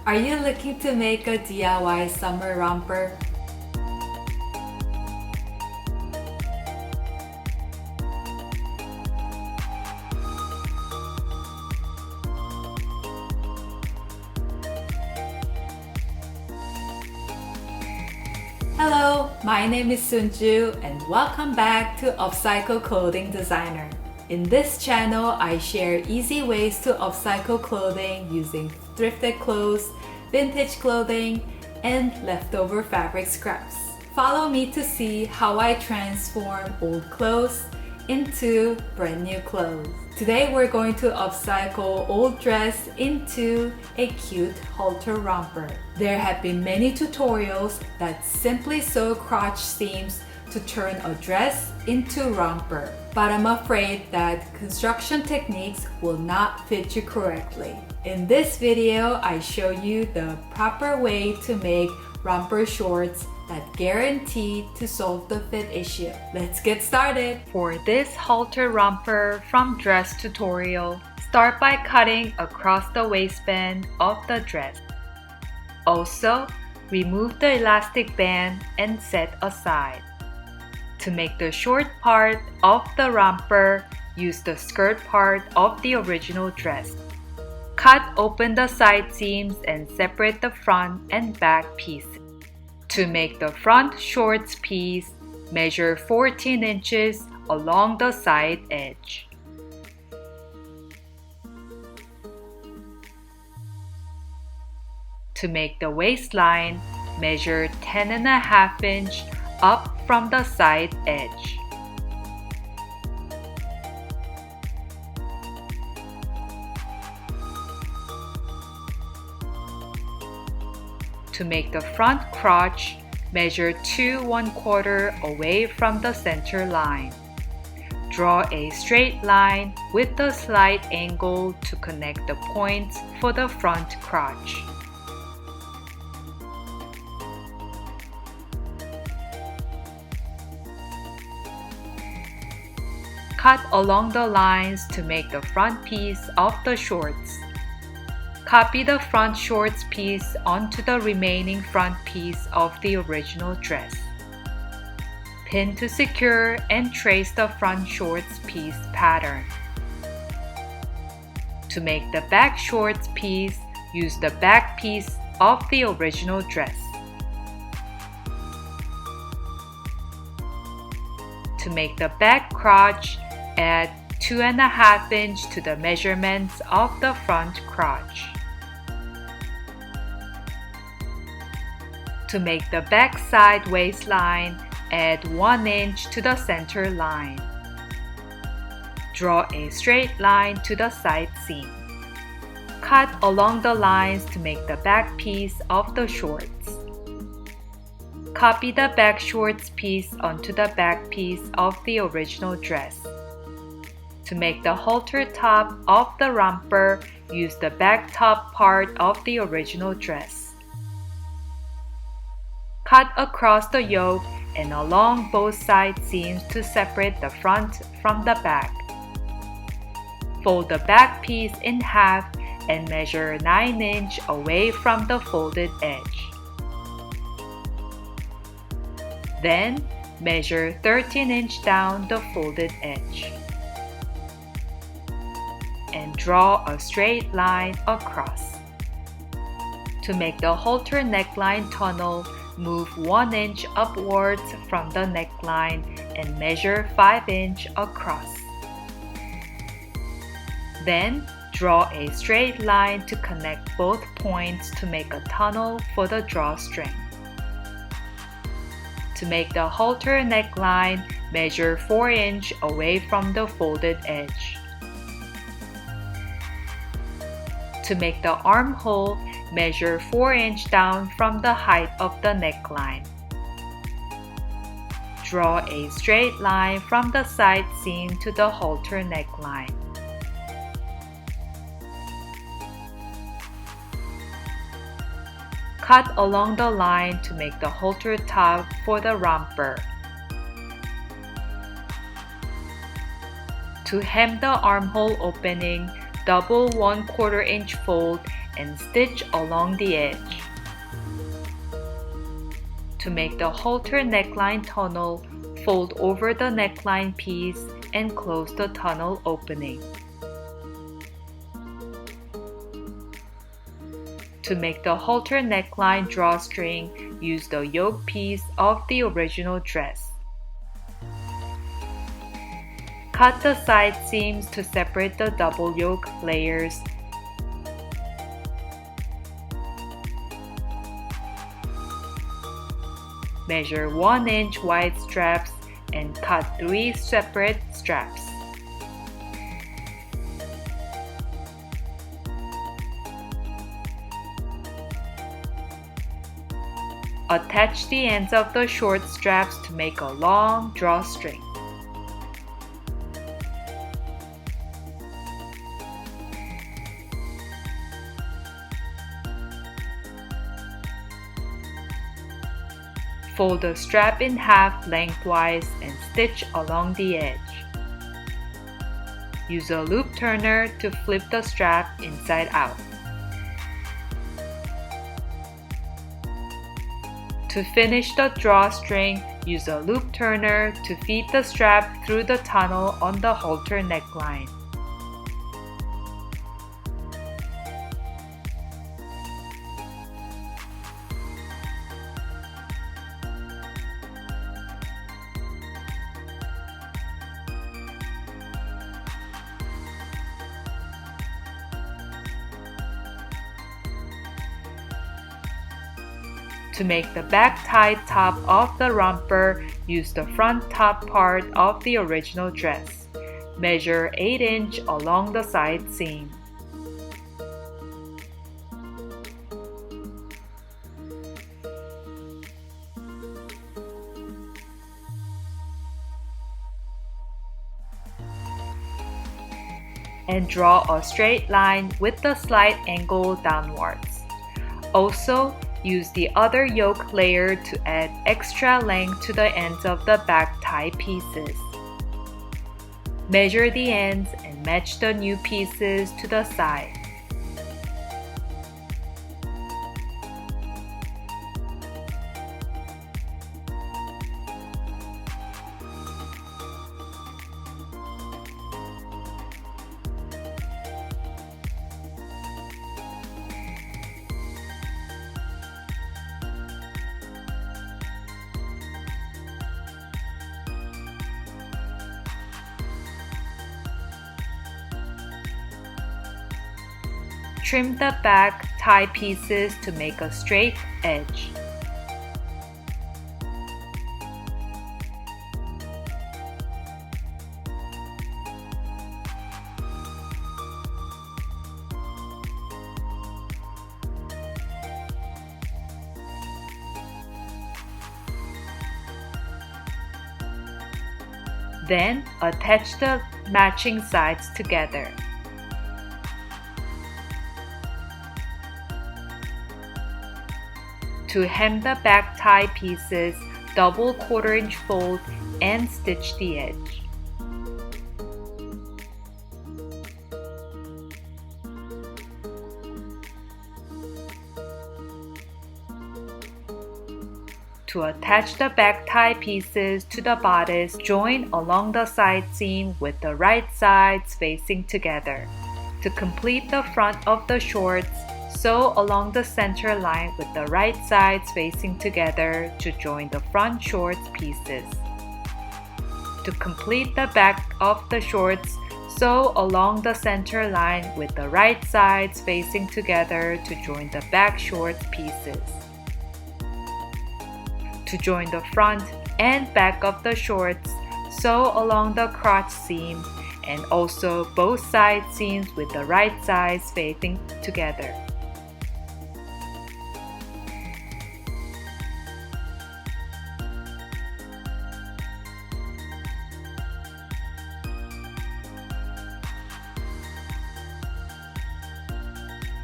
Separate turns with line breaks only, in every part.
Are you looking to make a DIY summer romper? Hello, my name is Sunju and welcome back to Upcycle Clothing Designer. In this channel, I share easy ways to upcycle clothing using thrifted clothes, vintage clothing, and leftover fabric scraps. Follow me to see how I transform old clothes into brand new clothes. Today we're going to upcycle old dress into a cute halter romper. There have been many tutorials that simply sew crotch seams to turn a dress into romper, but I'm afraid that construction techniques will not fit you correctly. In this video, I show you the proper way to make romper shorts that guarantee to solve the fit issue. Let's get started! For this halter romper from dress tutorial, start by cutting across the waistband of the dress. Also, remove the elastic band and set aside. To make the short part of the romper, use the skirt part of the original dress. Cut open the side seams and separate the front and back pieces. To make the front shorts piece, measure 14 inches along the side edge. To make the waistline, measure 10.5 inch up from the side edge. To make the front crotch, measure 2 1/4 away from the center line. Draw a straight line with a slight angle to connect the points for the front crotch. Cut along the lines to make the front piece of the shorts. Copy the front shorts piece onto the remaining front piece of the original dress. Pin to secure and trace the front shorts piece pattern. To make the back shorts piece, use the back piece of the original dress. To make the back crotch, add 2.5 inch to the measurements of the front crotch. To make the back side waistline, add 1 inch to the center line. Draw a straight line to the side seam. Cut along the lines to make the back piece of the shorts. Copy the back shorts piece onto the back piece of the original dress. To make the halter top of the romper, use the back top part of the original dress. Cut across the yoke and along both side seams to separate the front from the back. Fold the back piece in half and measure 9 inch away from the folded edge. Then, measure 13 inch down the folded edge. And draw a straight line across. To make the halter neckline tunnel, move 1 inch upwards from the neckline and measure 5 inch across. Then, draw a straight line to connect both points to make a tunnel for the drawstring. To make the halter neckline, measure 4 inch away from the folded edge. To make the armhole, measure 4 inch down from the height of the neckline. Draw a straight line from the side seam to the halter neckline. Cut along the line to make the halter top for the romper. To hem the armhole opening, double 1/4 inch fold and stitch along the edge. To make the halter neckline tunnel, fold over the neckline piece and close the tunnel opening. To make the halter neckline drawstring, use the yoke piece of the original dress. Cut the side seams to separate the double yoke layers. Measure 1 inch wide straps and cut 3 separate straps. Attach the ends of the short straps to make a long drawstring. Fold the strap in half lengthwise and stitch along the edge. Use a loop turner to flip the strap inside out. To finish the drawstring, use a loop turner to feed the strap through the tunnel on the halter neckline. To make the back tie top of the romper, use the front top part of the original dress. Measure 8 inch along the side seam. And draw a straight line with the slight angle downwards. Also, use the other yoke layer to add extra length to the ends of the back tie pieces. Measure the ends and match the new pieces to the side. Trim the back tie pieces to make a straight edge. Then attach the matching sides together. To hem the back tie pieces, double 1/4 inch fold and stitch the edge. To attach the back tie pieces to the bodice, join along the side seam with the right sides facing together. To complete the front of the shorts, sew along the center line with the right sides facing together to join the front shorts pieces. To complete the back of the shorts, sew along the center line with the right sides facing together to join the back shorts pieces. To join the front and back of the shorts, sew along the crotch seam and also both side seams with the right sides facing together.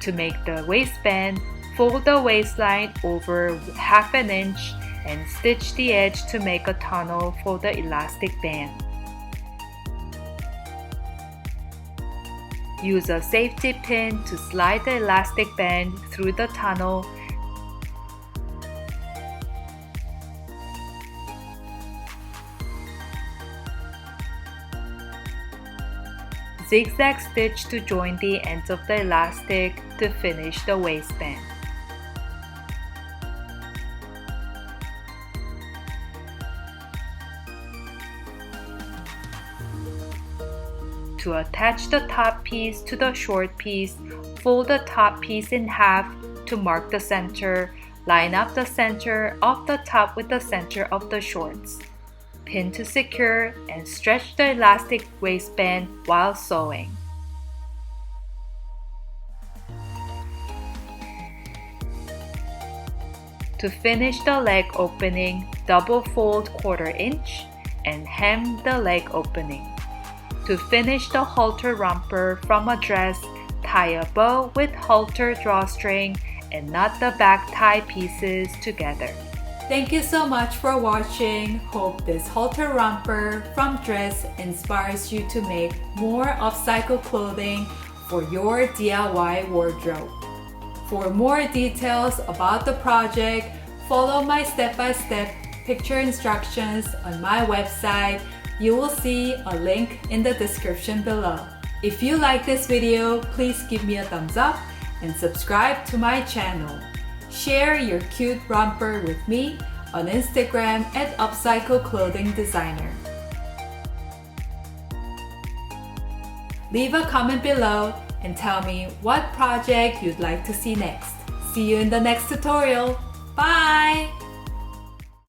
To make the waistband, fold the waistline over 1/2 inch and stitch the edge to make a tunnel for the elastic band. Use a safety pin to slide the elastic band through the tunnel. Zigzag stitch to join the ends of the elastic to finish the waistband. To attach the top piece to the short piece, fold the top piece in half to mark the center. Line up the center of the top with the center of the shorts. Pin to secure and stretch the elastic waistband while sewing. To finish the leg opening, double fold 1/4 inch and hem the leg opening. To finish the halter romper from a dress, tie a bow with halter drawstring and knot the back tie pieces together. Thank you so much for watching. Hope this halter romper from dress inspires you to make more upcycled clothing for your DIY wardrobe. For more details about the project, follow my step-by-step picture instructions on my website. You will see a link in the description below. If you like this video, please give me a thumbs up and subscribe to my channel. Share your cute romper with me on Instagram at Upcycle Clothing Designer. Leave a comment below and tell me what project you'd like to see next. See you in the next tutorial. Bye!